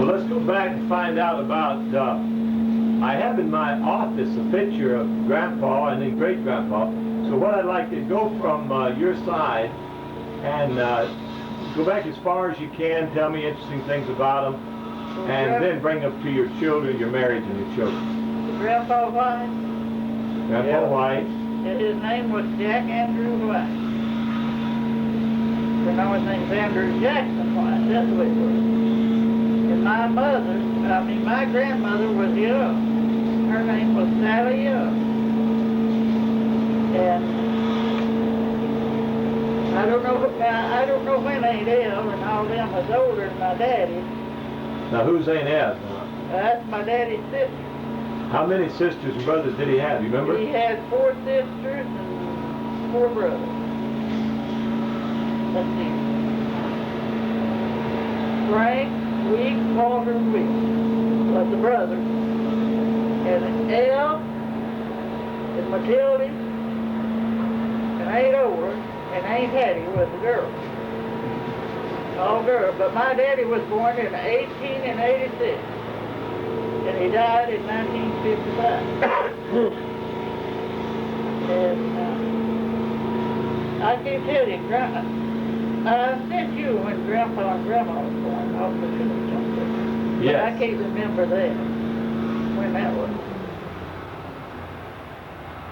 Well, let's go back and find out about, I have in my office a picture of Grandpa and then great-grandpa. So what I'd like to go from your side and go back as far as you can, tell me interesting things about them, and then bring up to your children, your marriage and your children. Grandpa White? Grandpa White. His name was Jack Andrew White. You know, his name's Andrew Jackson White, that's what it was. And my mother, my grandmother was Young. Her name was Sally Young. And I don't know when Aunt Ell and all them was older than my daddy. Now who's Aunt Ell? That's my daddy's sister. How many sisters and brothers did he have? You remember? He had 4 sisters and 4 brothers. Let's see. Frank, Week, Walter, Week was the brother. And Elle, and Matilda, and Aunt Ora, and Aunt Hattie was the girl. All girls. But my daddy was born in 1886. And he died in 1955. And I can tell you, I sent you when Grandpa and Grandma was born off the tombstone. Yes. But I can't remember that, when that was.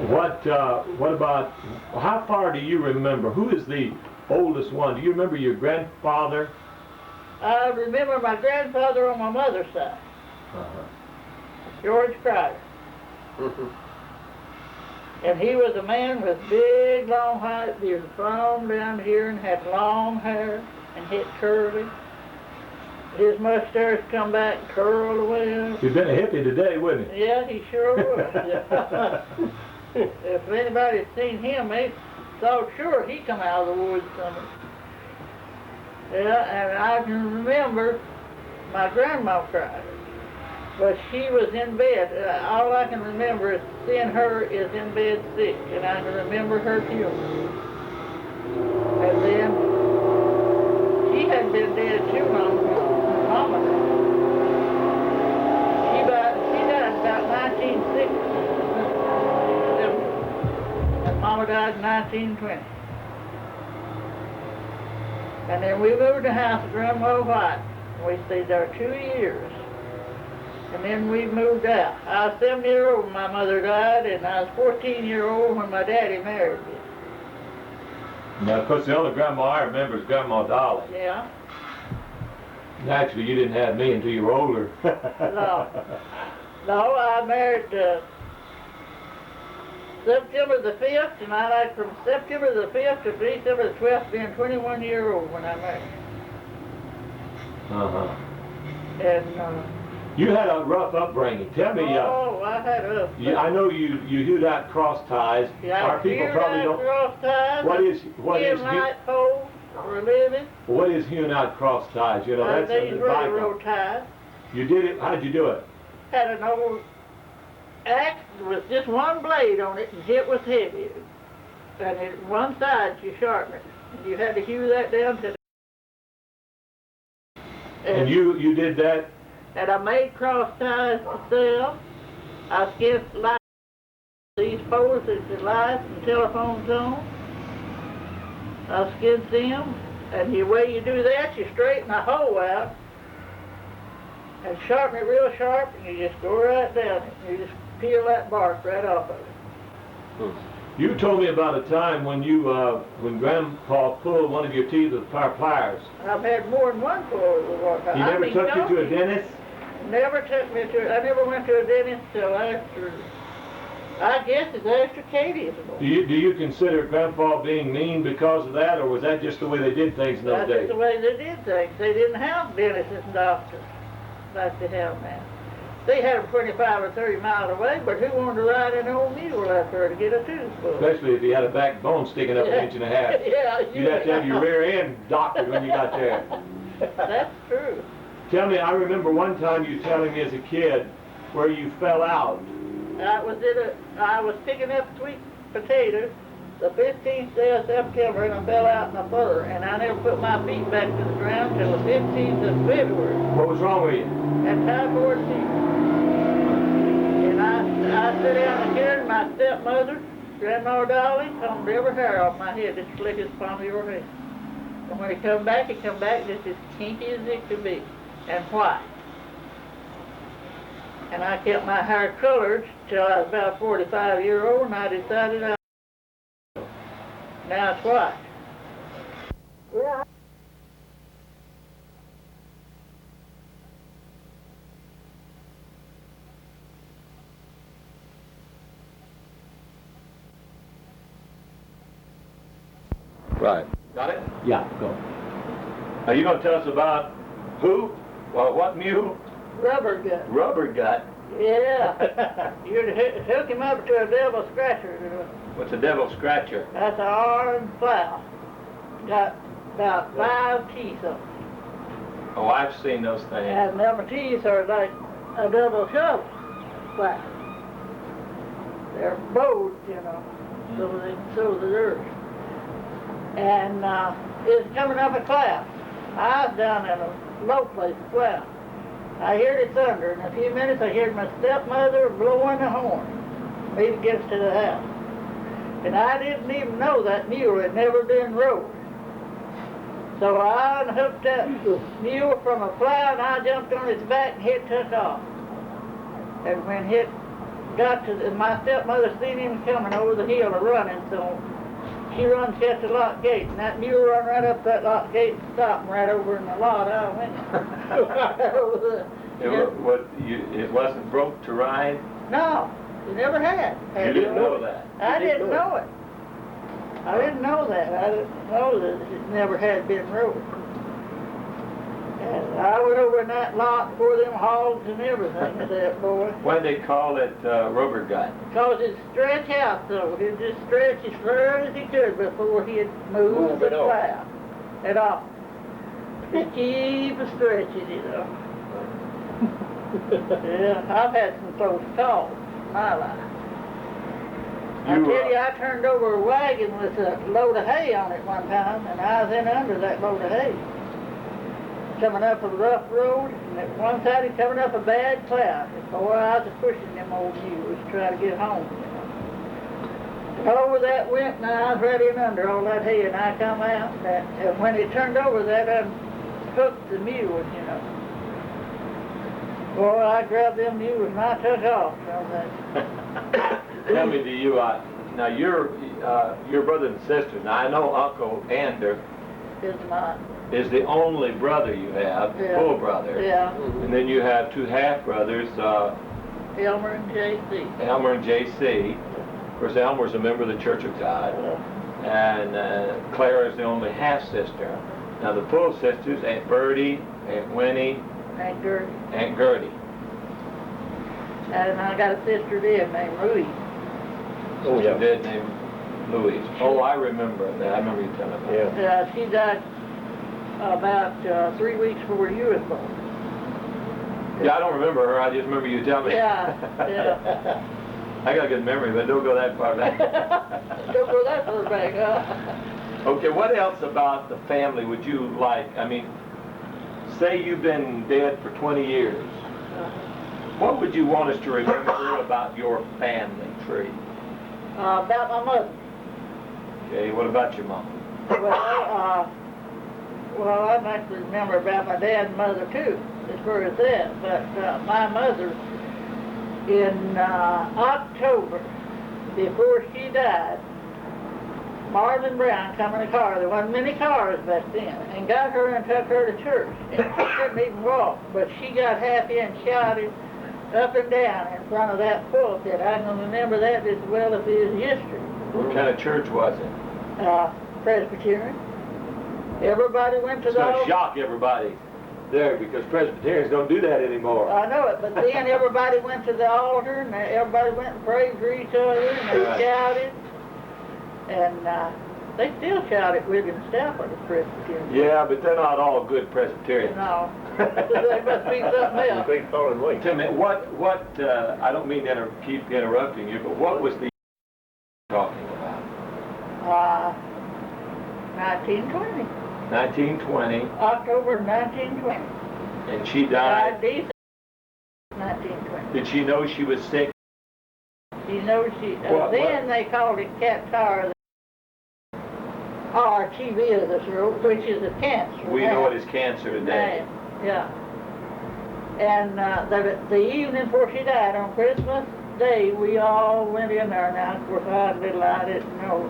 What about, how far do you remember? Who is the oldest one? Do you remember your grandfather? I remember my grandfather on my mother's side. George Cryer. And he was a man with big, long, white beard, from down here, and had long hair, and hit curly. His mustache come back and curled away up. He'd been a hippie today, wouldn't he? Yeah, he sure was. If anybody's seen him, they thought sure he'd come out of the woods somewhere. Yeah, and I can remember my grandma cried. But she was in bed. All I can remember is seeing her is in bed sick, and I can remember her funeral. And then she had been dead too long. Mama died. She died about 1960, and Mama died in 1920. And then we moved to the house of Grandma White. We stayed there 2 years. And then we moved out. I was 7-year-old when my mother died, and I was 14-year-old when my daddy married me. Now, of course, the only grandma I remember is Grandma Dolly. Yeah. Naturally, you didn't have me until you were older. No, I married September the 5th, and I like from September the 5th to December the 12th, being 21-year-old when I married. And you had a rough upbringing. Tell me. Oh, I had a. I know you hewed out cross ties. Yeah, our people probably don't. Cross ties. What is light poles for a living? What is hewing out cross ties? You know, that's these railroad ties. You did it. How did you do it? Had an old axe with just one blade on it, and it was heavy. And one side you sharpen it. And you had to hew that down to. And you did that. And I made cross ties to sell. I skinned lights, these poles that the lights and telephones on. I skinned them, and the way you do that, you straighten the hole out and sharpen it real sharp, and you just go right down it. You just peel that bark right off of it. You told me about a time when when Grandpa pulled one of your teeth with a pair of pliers. I've had more than one pull with one plier. He never took you to a dentist? Never took me to. I never went to a dentist till after. I guess it's after Katie's born. Do you consider Grandpa being mean because of that, or was that just the way they did things in those days? That's just the way they did things. They didn't have dentists and doctors like they have now. They had them 25 or 30 miles away, but who wanted to ride an old mule out there to get a tooth pulled? Especially if you had a backbone sticking up 1.5 inches. Yeah, you'd have to have your rear end doctored when you got there. That's true. Tell me, I remember one time you telling me as a kid where you fell out. I was picking up sweet potatoes, the 15th day of September, and I fell out in a fur, and I never put my feet back to the ground till the 15th of February. What was wrong with you? Had typhoid fever. And I sit down and here, and my stepmother, Grandma Dolly, combed every hair off my head, just slick as the palm of your hand. And when he come back just as kinky as it could be, and white. And I kept my hair colored till I was about 45-year-old, and I decided now it's white. Yeah. Right. Got it? Yeah, go. Are you going to tell us about who? Well, what mule? Rubber gut. Rubber gut. Yeah. You'd hook him up to a devil scratcher. What's a devil scratcher? That's an iron plow. Got about 5 teeth on it. Oh, I've seen those things. And them teeth are like a double shovel plow. They're bowed, so they can sow the dirt. And it's coming up a cloud. I was down in a low place, a cloud. I heard it thunder. In a few minutes, I heard my stepmother blowing the horn. Me to get us to the house. And I didn't even know that mule had never been rode. So I unhooked that mule from a plow, and I jumped on his back, and it took off. And when it got to my stepmother seen him coming over the hill running, so she run to the lock gate, and that mule run right up that lock gate and stopped right over in the lot I went. It wasn't broke to ride? No, you never had. You didn't know that? I didn't know it. I didn't know that. I didn't know that it never had been rode. And I went over in that lot before them hogs and everything to that boy. Why did they call it rubber gut? Because it stretch out, so he'd just stretch as far as he could before he'd move the plow at all. Just keep a stretching, Yeah, I've had some close calls in my life. I tell you, I turned over a wagon with a load of hay on it one time, and I was in under that load of hay. Coming up a rough road, and at one side he's coming up a bad cloud. And boy, I was pushing them old mules to try to get home. And over that went, and I was right in under all that hay, and I come out, and when it turned over, that unhooked the mules, Boy, I grabbed them mules and I took off from that. Tell me, do you, now your brother and sister, now I know Uncle Ander is the only brother you have, full brother. Yeah. And then you have 2 half-brothers, Elmer and J.C. Elmer and J.C. Of course, Elmer's a member of the Church of God. And Clara is the only half-sister. Now the full sisters, Aunt Bertie, Aunt Winnie, Aunt Gertie. Aunt Gertie. And I got a sister there named Louise. Oh, yeah. Did named Louise. Oh, I remember that. I remember you telling me that. Yeah, she died about 3 weeks before you was born. Yeah, I don't remember her. I just remember you telling me. Yeah. I got a good memory, but don't go that far back. Don't go that far back, huh? Okay, what else about the family would you like? I mean, say you've been dead for 20 years. What would you want us to remember about your family tree? About my mother. Okay, what about your mom? Well, I'd like to remember about my dad and mother too, as far as that. But my mother, in October, before she died, Marvin Brown come in a car. There wasn't many cars back then, and got her and took her to church. And she couldn't even walk, but she got happy and shouted up and down in front of that pulpit. I can remember that as well as his history. What kind of church was it? Presbyterian. Everybody went to it's the going to altar. shock everybody there, because Presbyterians don't do that anymore. I know it, but then everybody went to the altar, and everybody went and prayed for each other, and they shouted. And they still shout at William Stafford at Presbyterian. Yeah, but they're not all good Presbyterians. No. They must be something else. Tell me, what I don't mean to keep interrupting you, but what was the talking about? 1920. 1920. October 1920. And she died. December 1920. Did she know she was sick? You know, then they called it catarrh, or TB, which is a cancer. We know it is cancer today. Yeah. And the evening before she died, on Christmas Day, we all went in there. Now, of course, I didn't know.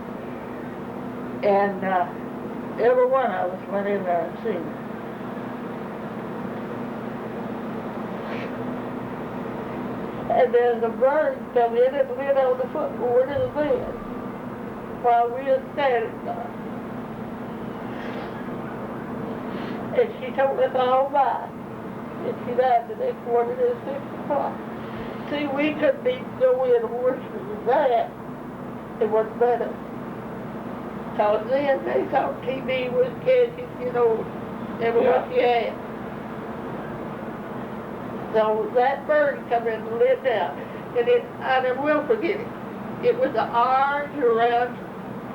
And every one of us went in there and seen her. And then the bird come in and lit on the footboard of the bed while we were standing there. And she told us all bye. And she died the next morning at 6 o'clock. See, we couldn't even go in worse than that. It wasn't better. Because then they thought TB was catching, everyone she had. So that bird come in and lit down. And I never will forget it. It was an orange around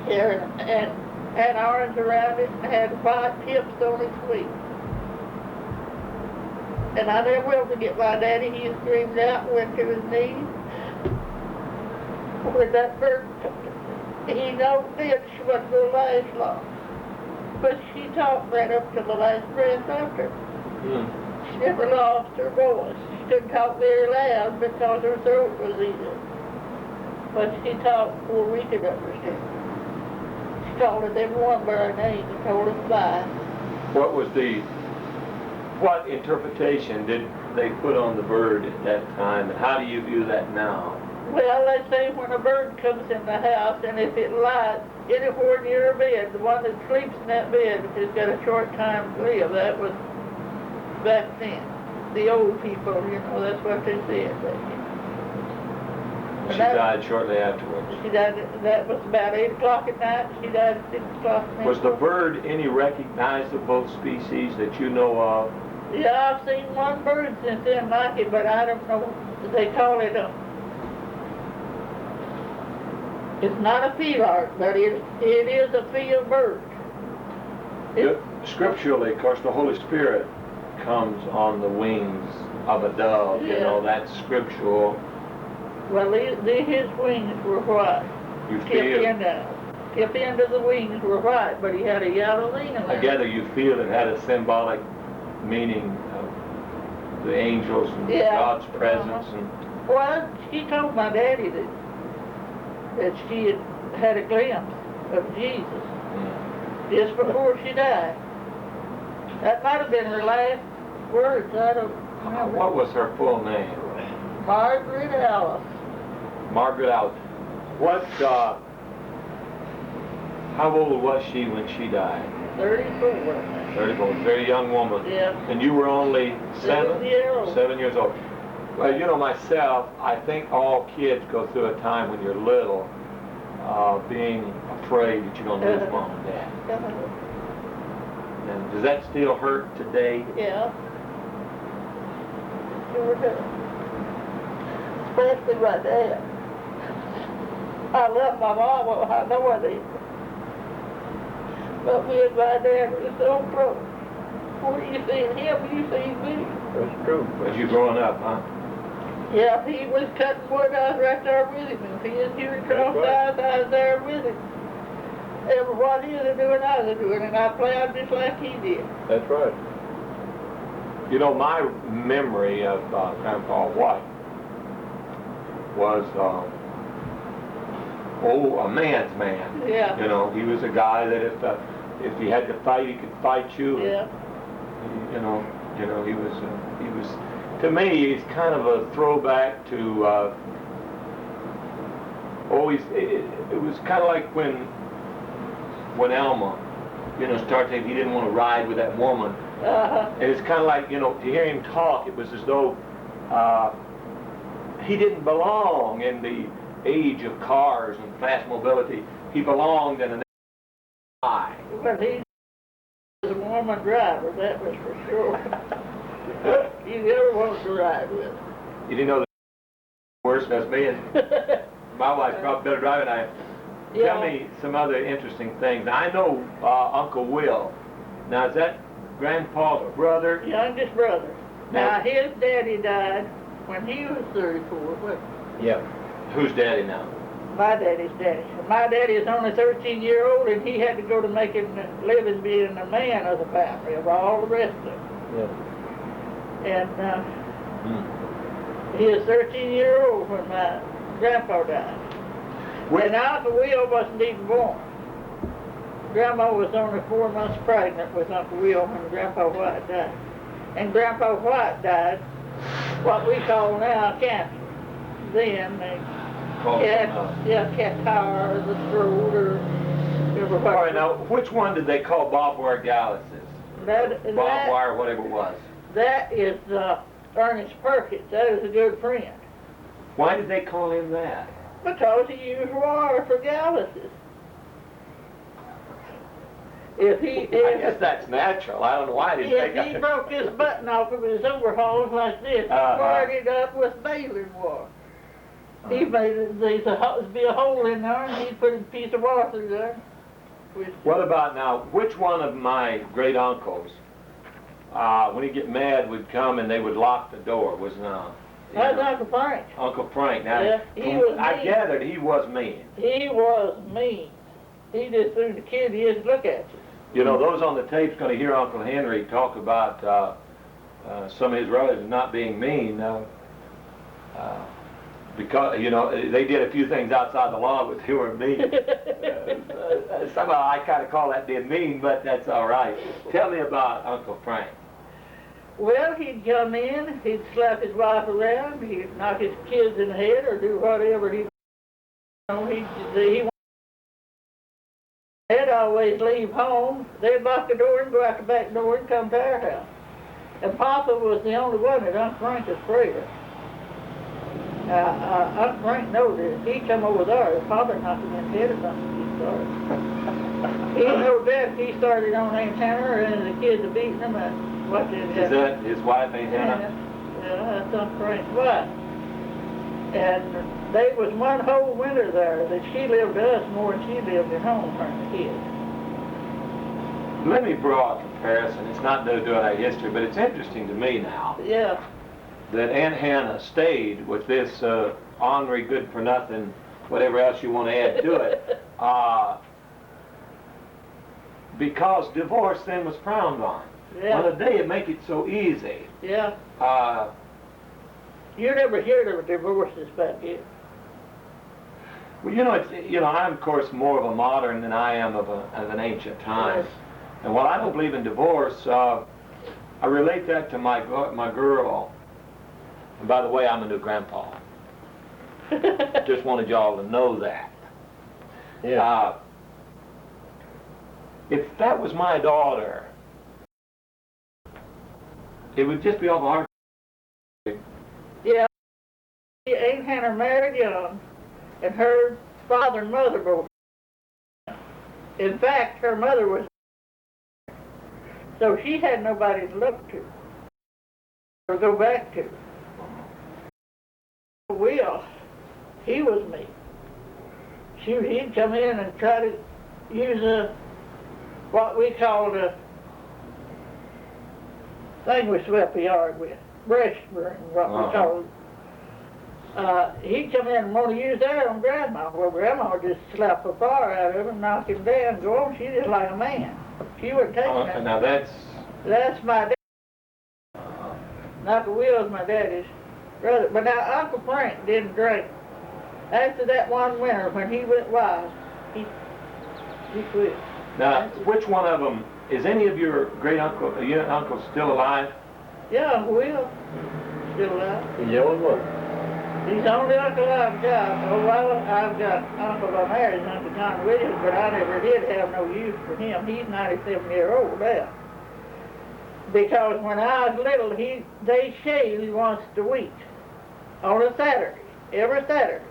here and orange around it and had white tips on its wings. And I never will forget my daddy. He screamed out and went to his knees when that bird took it. He knew then she wasn't going to last long. But she talked right up to the last breath after. She never lost her voice. She couldn't talk very loud because her throat was eaten. But she talked where we could understand. She called us everyone by our name and told us bye. What interpretation did they put on the bird at that time, and how do you view that now? Well, they say when a bird comes in the house, and if it lies anywhere near a bed, the one that sleeps in that bed has got a short time to live. That was back then. The old people, that's what they said. She died shortly afterwards. She died, that was about 8 o'clock at night. She died at 6 o'clock at night. Was the bird any recognizable species that you know of? Yeah, I've seen one bird since then like it, but I don't know. They call it it's not a pealark, but it is a field bird. Scripturally, of course, the Holy Spirit comes on the wings of a dove. Yeah. That's scriptural. Well, his wings were white. Tip end of the wings were white, but he had a yellow wing in there. I gather you feel it had a symbolic meaning of the angels and God's presence. Well, she told my daddy that she had a glimpse of Jesus just before she died. That might have been her last words. I don't remember. What was her full name? Margaret Alice. Margaret Alice. How old was she when she died? 34. 34, very young woman. Yeah. And you were only 7? 7 years old. Well, myself, I think all kids go through a time when you're little, being afraid that you're going to lose mom and dad. And does that still hurt today? Yeah. Sure does. Especially my dad. I love my mom, I know I did. But me and my dad were so close. Where you seen him, you seen me. That's true. As you growing up, huh? Yeah, he was cutting wood, I was right there with him. If he was here across the house, I was there with him. And what he was doing, I was doing, and I played just like he did. That's right. My memory of Grandpa White was, a man's man. Yeah. He was a guy that if he had to fight, he could fight you. Yeah. He was, to me, he's kind of a throwback to, it was kind of like when Elma, started, he didn't want to ride with that woman. And it's kind of like, to hear him talk, it was as though he didn't belong in the age of cars and fast mobility. He belonged in an eye. But he was a woman driver, that was for sure. You never wanted to ride with him. You didn't know the worse than me, and my wife's probably better driving than I am. tell me some other interesting things. I know Uncle Will. Now, is that Grandpa's brother? Youngest brother. Now- Now, his daddy died when he was 34. Well, Yeah. Who's daddy now? my daddy's daddy. My daddy is only 13-year-old, and he had to go to making a living being the man of the family, of all the rest of them. Yeah. And he is 13-year-old when my grandpa died. And Uncle Will wasn't even born. Grandma was only 4 months pregnant with Uncle Will when Grandpa White died. And Grandpa White died, what we call now cancer. Then they catarrh, the throat, or All right, now, which one did they call barbed wire galluses? Barbed wire, whatever it was. That is Ernest Perkins. That is a good friend. Why did they call him that? Because he used wire for galluses. I guess that's natural. I don't know why they If he broke this button off of his overalls like this, he wired it up with baling wire. He made there'd be a hole in there, and he'd put a piece of wire through there. What about now? Which one of my great uncles, when he'd get mad, would come and they would lock the door? Was now? That's Uncle Frank. Uncle Frank. Now, Yeah, he was I mean. gathered he was mean. He was mean. He just threw the kid his look at you. You know, those on the tape's going to hear Uncle Henry talk about some of his relatives not being mean. Because, you know, they did a few things outside the law, but they were mean. Somehow I kind of call that being mean, but that's all right. Tell me about Uncle Frank. Well, he'd come in, he'd slap his wife around, he'd knock his kids in the head or do whatever they'd always leave home. They'd lock the door and go out the back door and come to our house. And Papa was the only one that Uncle Frank was afraid of. Uncle Frank knows this. He'd come over there, Papa knocked him in the head or something. He know that he started on Aunt Hannah and the kids are beating him and what did Is that his wife, Aunt Hannah? Yeah, that's Uncle Frank's wife. And there was one whole winter there that she lived to us more than she lived at home for the kids. Let me draw a comparison. It's not to do with our history, but it's interesting to me now. Yeah. That Aunt Hannah stayed with this ornery, good-for-nothing, whatever else you want to add to it, because divorce then was frowned on. Yeah. Well, today it make it so easy. Yeah. You never heard of divorces back then. Well, you know, I'm of course more of a modern than I am of an ancient time. Yes. And while I don't believe in divorce, I relate that to my girl. And by the way, I'm a new grandpa. Just wanted y'all to know that. Yeah. If that was my daughter, it would just be awful hard. Yeah. Aunt Hannah married young, and her father and mother both. In fact, her mother was, so she had nobody to look to or go back to. Will, he was me. He'd come in and try to use what we called a thing we swept the yard with, brush broom, what we called it. He'd come in and want to use that on Grandma. Well, Grandma would just slap the fire out of him, knock him down, go on. She just like a man. She wouldn't take that. Now That's my dad. Uncle Will's my daddy's brother. But now Uncle Frank didn't drink. After that one winter when he went wild, he quit. Now, which one of them, is any of your uncles still alive? Yeah, Uncle Will, still alive. Yeah, what? He's the only uncle I've got. Oh, well, I've got Uncle I married, Uncle John Williams, but I never did have no use for him. He's 97-year-old now. Because when I was little, they shaved once a week on a Saturday, every Saturday.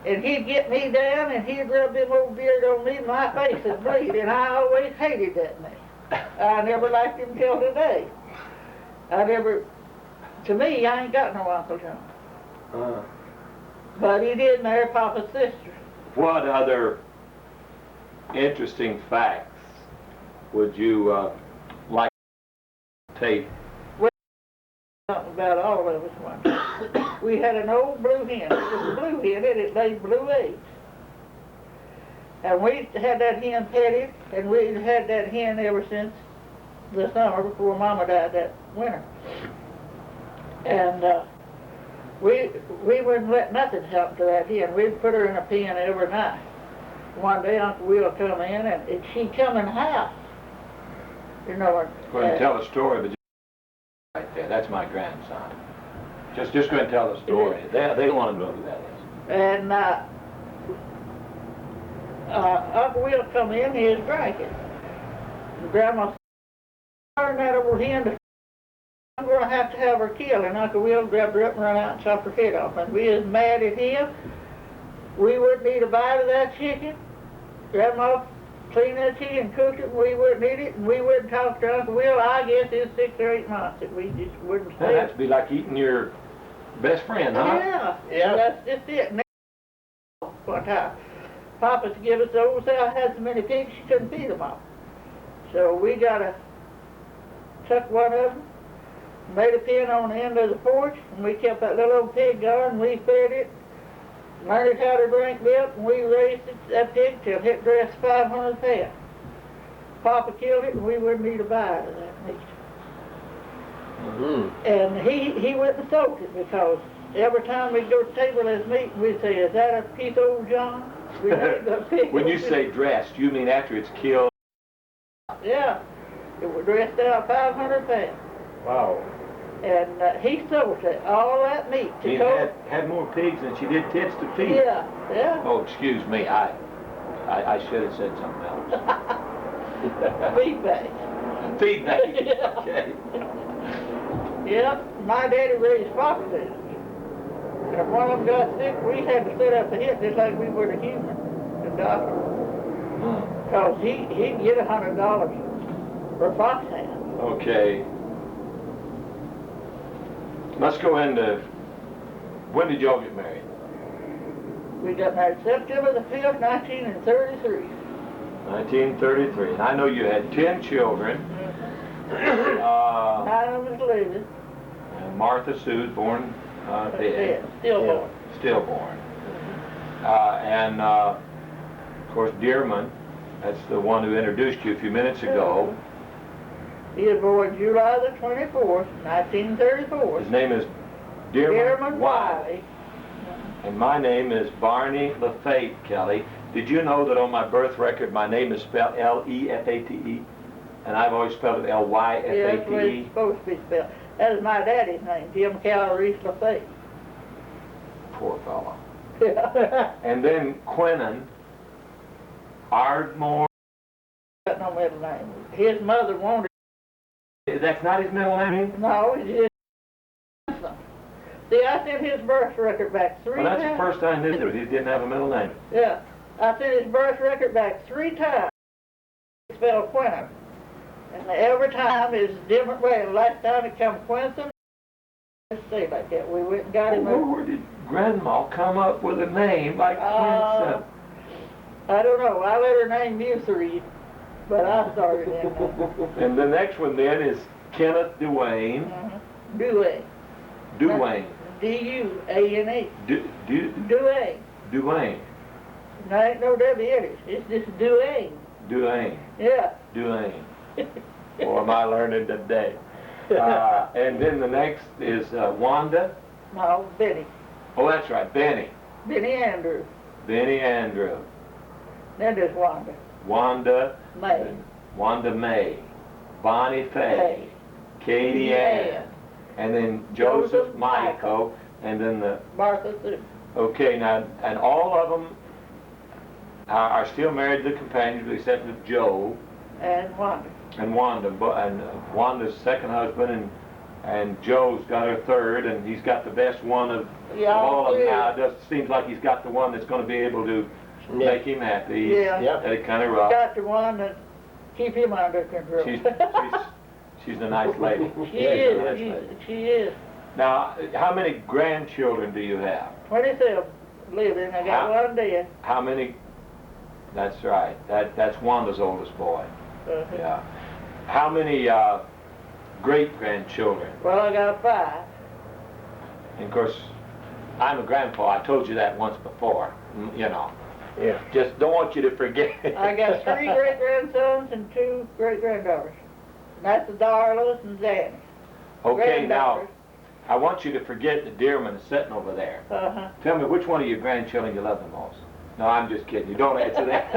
And he'd get me down and he'd rub them old beard on me and my face would bleed. And I always hated that man. I never liked him till today. To me, I ain't got no Uncle John. But he did marry Papa's sister. What other interesting facts would you like to tape? Something about all of us once. We had an old blue hen. It was a blue hen, and it laid blue eggs. And we had that hen petted, and we had that hen ever since the summer before Mama died that winter. And we wouldn't let nothing happen to that hen. We'd put her in a pen every night. One day Uncle Will come in, and she'd come in the house. You know, Go ahead and tell a story, but right there, that's my grandson. Just go ahead and tell the story. They want to know who that is. and Uncle Will come in, he was drinking. And Grandma turned that old hen to, I'm going to have her killed. And Uncle Will grabbed her up and ran out and chopped her head off. And we was mad at him. We wouldn't eat a bite of that chicken. Grandma cleaned that chicken, cooked it, and we wouldn't eat it, and we wouldn't talk to Uncle Will. I guess it's 6 or 8 months that we just wouldn't say. That'd be like eating your best friend, huh? Yeah, yeah. That's just it. Now, one time, Papa's give us the old sow had so many pigs she couldn't feed them all. So we took one of them, made a pen on the end of the porch, and we kept that little old pig going, and we fed it, learned it how to drink milk, and we raised that pig till it dressed 500 pounds. Papa killed it, and we wouldn't eat a bite of that meat. Mm-hmm. And he went and sold it, because every time we'd go to table as meat, we'd say, is that a piece of old John? We made the pig. When you say dressed, you mean after it's killed? Yeah, it was dressed out 500 pounds. Wow. And he sold it, all that meat. She had more pigs than she did tits to feed. Yeah, yeah. Oh, excuse me. I should have said something else. Feedback. Feedback. Yeah. Okay. Yep, my daddy raised foxes. And if one of them got sick, we had to set up a hit just like we were the human, the doctor. Because he'd get $100 for a fox hound. Okay. Let's go into, when did y'all get married? We got married September the 5th, 1933. 1933. And I know you had 10 children. Mm-hmm. 9 of them was living. And Martha Sue's born dead. Stillborn. Stillborn. And of course, Dearman, that's the one who introduced you a few minutes ago. He was born July the 24th, 1934. His name is Dearman Wiley. And my name is Barney LaFate Kelley. Did you know that on my birth record, my name is spelled L-E-F-A-T-E? And I've always spelled it L-Y-F-A-T-E? Yeah, that's the way it's supposed to be spelled. That is my daddy's name, Jim Calories LaFate. Poor fella. Yeah. And then Quinnan Ardmore. Got no middle name. His mother wanted. That's not his middle name? No, it's just. See, I sent his birth record back 3 times. Well, that's the first I knew that he didn't have a middle name. Yeah, I sent his birth record back 3 times. He spelled Quinnan. And every time is a different way. The last time it come Quinton, let's say like that. We went and got him. Where did Grandma come up with a name like Quinton? I don't know. I let her name you 3, but I started in that. And the next one then is Kenneth Duane. Duane. Duane. D-U-A-N-E. Duane. Duane. There ain't no W in it. It's just Duane. Duane. Yeah. Duane. Boy, am I learning today. And then the next is Wanda. No, Benny. Oh, that's right, Benny. Benny Andrew. Benny Andrew. Then there's Wanda. Wanda. May. Wanda May. Bonnie Faye. Katie Ann. And then Joseph Michael. And then the... Martha Sue. Okay, now, and all of them are still married to the companions except for Joe. And Wanda. And Wanda, and Wanda's second husband, and Joe's got her third, and he's got the best one of all of them now. It just seems like he's got the one that's going to be able to make him happy. Yeah. That it kind of rough. Got the one that keep him under control. She's a nice lady. She is. She is. Now, how many grandchildren do you have? 27. living. I got one dead. How many? That's right. That's Wanda's oldest boy. Yeah. How many great-grandchildren? Well, I got 5. And of course, I'm a grandpa. I told you that once before. You know. Yeah. Just don't want you to forget. I got 3 great-grandsons and 2 great-granddaughters. And that's the Darlas and Zanny. Okay, now, I want you to forget the Dearman is sitting over there. Tell me which one of your grandchildren you love the most. No, I'm just kidding you. Don't answer that.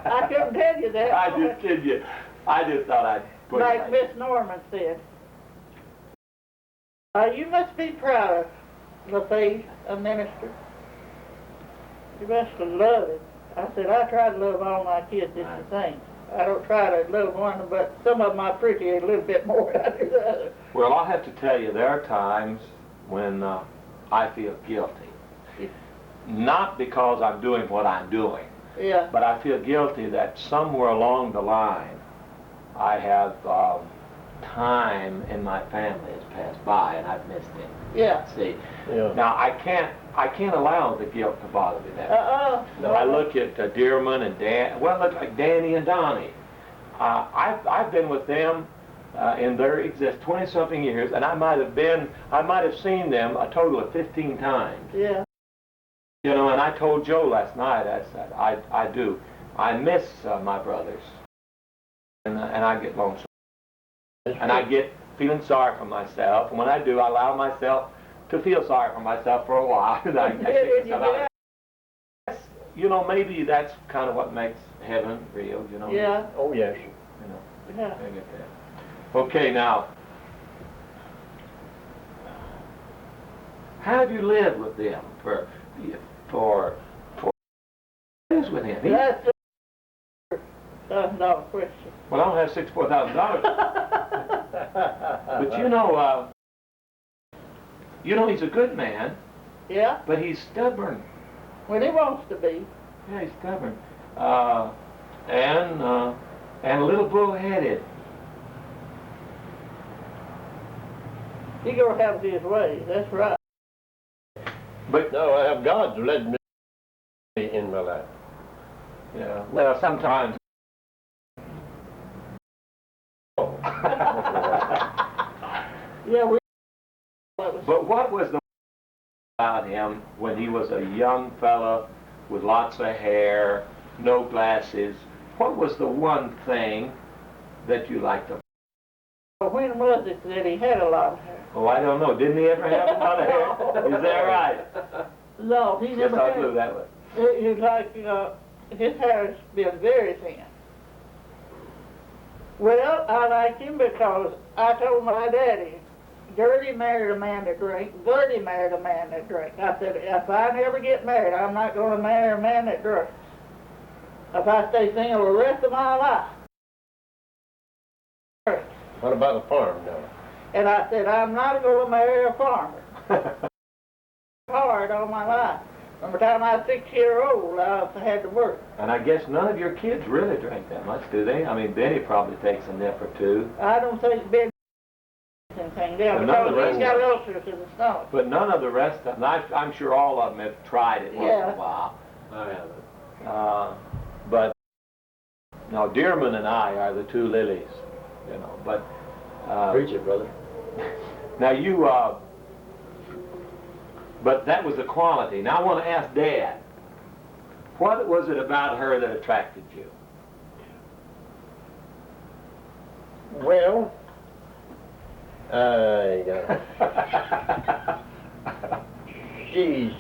I couldn't tell you that. I just kidding you. I just thought I'd put like it Miss Norman said. You must be proud of LaFace, a minister. You must love it. I said, I try to love all my kids just the same. I don't try to love one, but some of them I appreciate a little bit more than I do the other. Well, I'll have to tell you, there are times when I feel guilty. Not because I'm doing what I'm doing, but I feel guilty that somewhere along the line I have time in my family has passed by and I've missed it. Yeah. See? Yeah. Now I can't allow the guilt to bother me that much. I look at Dearman and Dan. Well, look like Danny and Donnie. I've been with them in their 20-something years, and I might have seen them a total of 15 times. Yeah. You know, and I told Joe last night, I said, I do. I miss my brothers, and I get lonesome. And I get feeling sorry for myself, and when I do, I allow myself to feel sorry for myself for a while. And I think you know, maybe that's kind of what makes heaven real, you know? Yeah. Oh, yes. You know, yeah. I get that. Okay, now, how have you lived with them for years with him? That's $1,000 question. Well, I don't have $64,000. But you know he's a good man. Yeah. But he's stubborn. When he wants to be. Yeah, he's stubborn. And a little bullheaded. He gonna have his way. That's right. But no, I have God's led me in my life. Yeah. Well, sometimes. Yeah. But what was the about him when he was a young fella with lots of hair, no glasses? What was the one thing that you liked about him? When was it that he had a lot of hair? Oh, I don't know. Didn't he ever have a lot of hair? Is that right? No, he never yes, had. I blew that way. He's like, his hair has been very thin. Well, I liked him because I told my daddy, Gertie married a man that drank, Gertie married a man that drank. I said, if I never get married, I'm not going to marry a man that drinks. If I stay single the rest of my life. What about the farm now? And I said, I'm not going to marry a farmer. Hard all my life. From the time I was 6 years old, I had to work. And I guess none of your kids really drink that much, do they? I mean, Benny probably takes a nip or two. I don't think Ben anything down because he's got ulcers in the stomach. But none of the rest of them, I'm sure all of them have tried it once in a while. I haven't. But, no, Dearman and I are the two lilies, you know, but... Preach it, brother. Now you, but that was the quality. Now I want to ask Dad, what was it about her that attracted you? Well, she's